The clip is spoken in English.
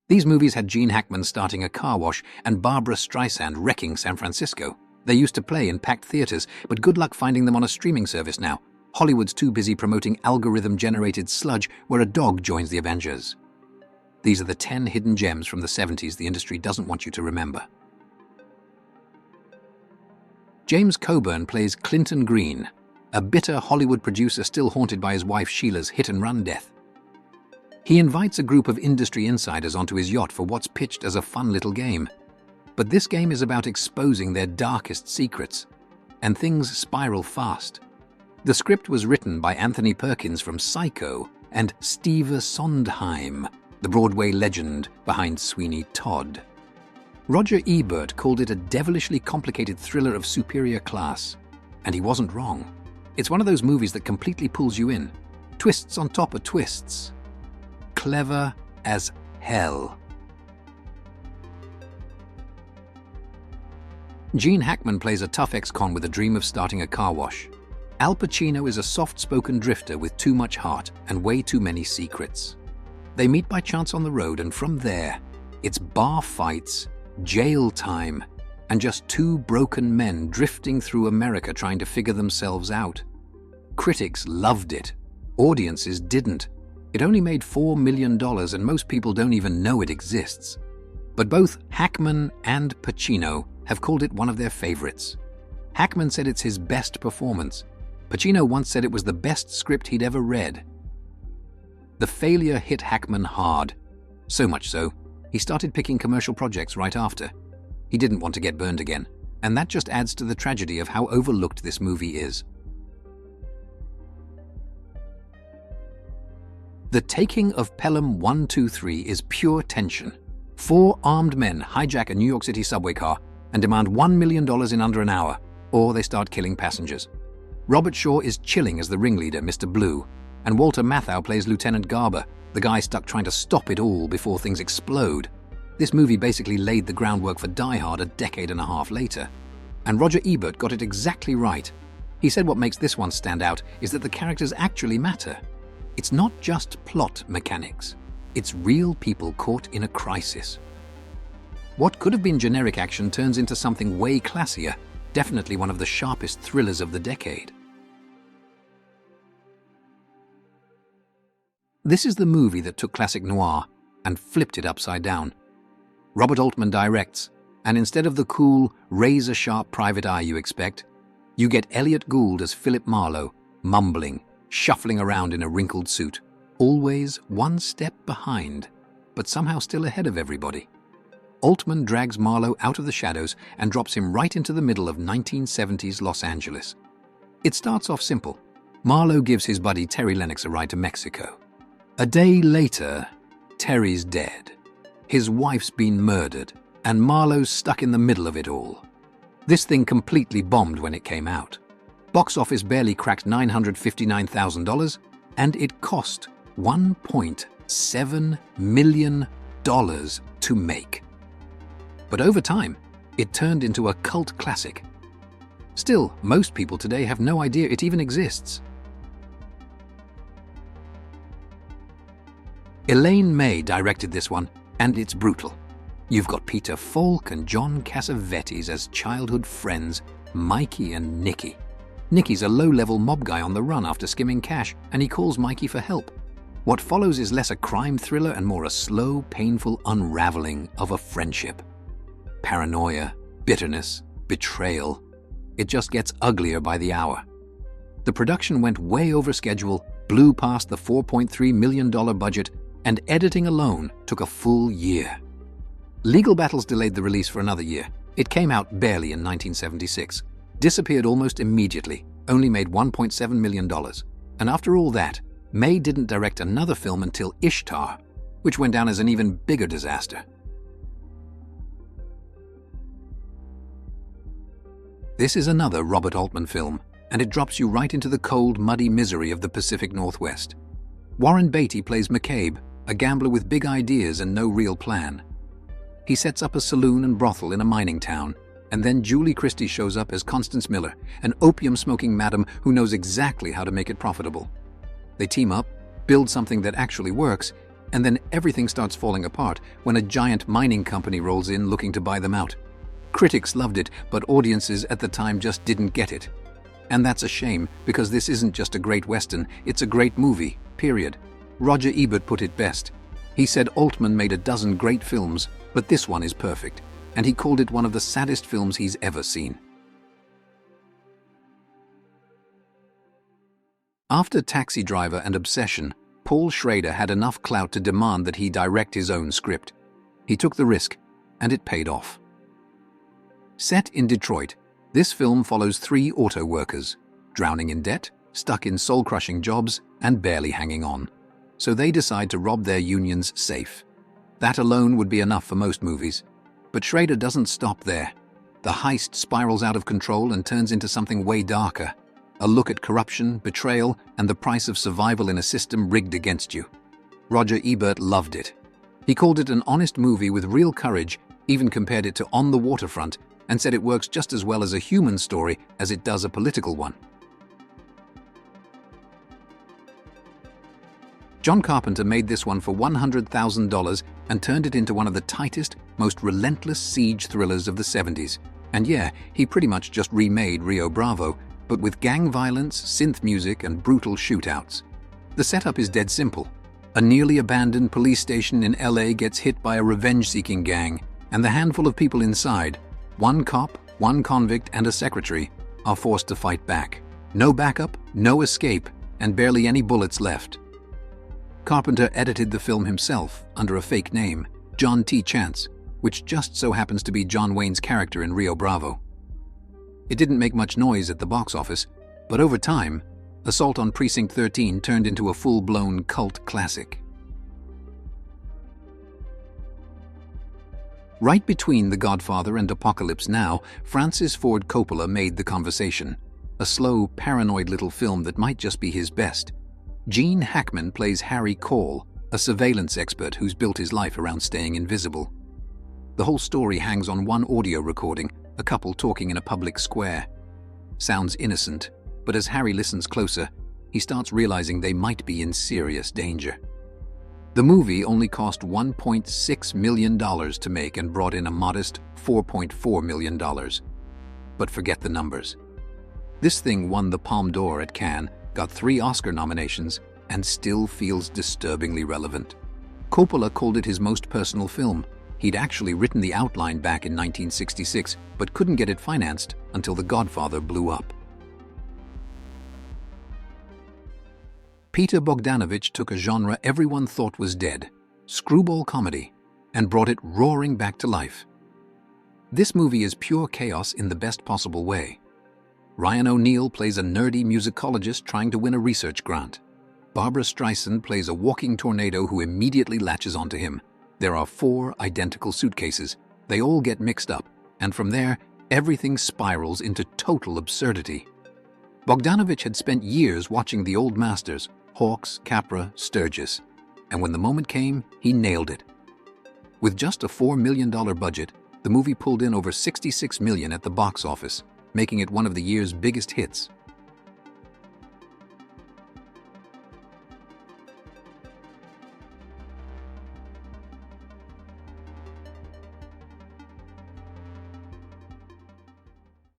These movies had Gene Hackman starting a car wash and Barbra Streisand wrecking San Francisco. They used to play in packed theaters, but good luck finding them on a streaming service now. Hollywood's too busy promoting algorithm-generated sludge where a dog joins the Avengers. These are the 10 hidden gems from the 70s the industry doesn't want you to remember. James Coburn plays Clinton Green, a bitter Hollywood producer still haunted by his wife Sheila's hit-and-run death. He invites a group of industry insiders onto his yacht for what's pitched as a fun little game. But this game is about exposing their darkest secrets, and things spiral fast. The script was written by Anthony Perkins from Psycho and Steve Sondheim, the Broadway legend behind Sweeney Todd. Roger Ebert called it a devilishly complicated thriller of superior class, and he wasn't wrong. It's one of those movies that completely pulls you in. Twists on top of twists. Clever as hell. Gene Hackman plays a tough ex-con with a dream of starting a car wash. Al Pacino is a soft-spoken drifter with too much heart and way too many secrets. They meet by chance on the road, and from there, it's bar fights, jail time, and just two broken men drifting through America trying to figure themselves out. Critics loved it. Audiences didn't. It only made $4 million, and most people don't even know it exists. But both Hackman and Pacino have called it one of their favorites. Hackman said it's his best performance. Pacino once said it was the best script he'd ever read. The failure hit Hackman hard. So much so, he started picking commercial projects right after. He didn't want to get burned again, and that just adds to the tragedy of how overlooked this movie is. The Taking of Pelham 123 is pure tension. 4 armed men hijack a New York City subway car and demand $1 million in under an hour, or they start killing passengers. Robert Shaw is chilling as the ringleader, Mr. Blue, and Walter Matthau plays Lieutenant Garber, the guy stuck trying to stop it all before things explode. This movie basically laid the groundwork for Die Hard a decade and a half later. And Roger Ebert got it exactly right. He said what makes this one stand out is that the characters actually matter. It's not just plot mechanics. It's real people caught in a crisis. What could have been generic action turns into something way classier, definitely one of the sharpest thrillers of the decade. This is the movie that took classic noir and flipped it upside down. Robert Altman directs, and instead of the cool, razor-sharp private eye you expect, you get Elliot Gould as Philip Marlowe, mumbling, shuffling around in a wrinkled suit, always one step behind, but somehow still ahead of everybody. Altman drags Marlowe out of the shadows and drops him right into the middle of 1970s Los Angeles. It starts off simple. Marlowe gives his buddy Terry Lennox a ride to Mexico. A day later, Terry's dead. His wife's been murdered, and Marlowe's stuck in the middle of it all. This thing completely bombed when it came out. Box office barely cracked $959,000, and it cost $1.7 million to make. But over time, it turned into a cult classic. Still, most people today have no idea it even exists. Elaine May directed this one, and it's brutal. You've got Peter Falk and John Cassavetes as childhood friends, Mikey and Nicky. Nicky's a low-level mob guy on the run after skimming cash, and he calls Mikey for help. What follows is less a crime thriller and more a slow, painful unraveling of a friendship. Paranoia, bitterness, betrayal. It just gets uglier by the hour. The production went way over schedule, blew past the $4.3 million budget, and editing alone took a full year. Legal battles delayed the release for another year. It came out barely in 1976, disappeared almost immediately, only made $1.7 million. And after all that, May didn't direct another film until Ishtar, which went down as an even bigger disaster. This is another Robert Altman film, and it drops you right into the cold, muddy misery of the Pacific Northwest. Warren Beatty plays McCabe, a gambler with big ideas and no real plan. He sets up a saloon and brothel in a mining town, and then Julie Christie shows up as Constance Miller, an opium-smoking madam who knows exactly how to make it profitable. They team up, build something that actually works, And then everything starts falling apart when a giant mining company rolls in looking to buy them out. Critics loved it, but audiences at the time just didn't get it. And that's a shame, because this isn't just a great Western, it's a great movie, period. Roger Ebert put it best. He said Altman made a dozen great films, but this one is perfect, and he called it one of the saddest films he's ever seen. After Taxi Driver and Obsession, Paul Schrader had enough clout to demand that he direct his own script. He took the risk, and it paid off. Set in Detroit, this film follows three auto workers, drowning in debt, stuck in soul-crushing jobs, and barely hanging on. So they decide to rob their union's safe. That alone would be enough for most movies. But Schrader doesn't stop there. The heist spirals out of control and turns into something way darker. A look at corruption, betrayal, and the price of survival in a system rigged against you. Roger Ebert loved it. He called it an honest movie with real courage, even compared it to On the Waterfront, and said it works just as well as a human story as it does a political one. John Carpenter made this one for $100,000 and turned it into one of the tightest, most relentless siege thrillers of the 70s. And yeah, he pretty much just remade Rio Bravo, but with gang violence, synth music, and brutal shootouts. The setup is dead simple. A nearly abandoned police station in LA gets hit by a revenge-seeking gang, and the handful of people inside, one cop, one convict, and a secretary, are forced to fight back. No backup, no escape, and barely any bullets left. Carpenter edited the film himself under a fake name, John T. Chance, which just so happens to be John Wayne's character in Rio Bravo. It didn't make much noise at the box office, but over time, Assault on Precinct 13 turned into a full-blown cult classic. Right between The Godfather and Apocalypse Now, Francis Ford Coppola made The Conversation, a slow, paranoid little film that might just be his best. Gene Hackman plays Harry Cole, a surveillance expert who's built his life around staying invisible. The whole story hangs on one audio recording, a couple talking in a public square. Sounds innocent, but as Harry listens closer, he starts realizing they might be in serious danger. The movie only cost $1.6 million to make and brought in a modest $4.4 million. But forget the numbers. This thing won the Palme d'Or at Cannes, got 3 Oscar nominations, and still feels disturbingly relevant. Coppola called it his most personal film. He'd actually written the outline back in 1966, but couldn't get it financed until The Godfather blew up. Peter Bogdanovich took a genre everyone thought was dead, screwball comedy, and brought it roaring back to life. This movie is pure chaos in the best possible way. Ryan O'Neal plays a nerdy musicologist trying to win a research grant. Barbra Streisand plays a walking tornado who immediately latches onto him. There are 4 identical suitcases. They all get mixed up, and from there, everything spirals into total absurdity. Bogdanovich had spent years watching the old masters, Hawks, Capra, Sturgis, and when the moment came, he nailed it. With just a $4 million budget, the movie pulled in over $66 million at the box office, making it one of the year's biggest hits.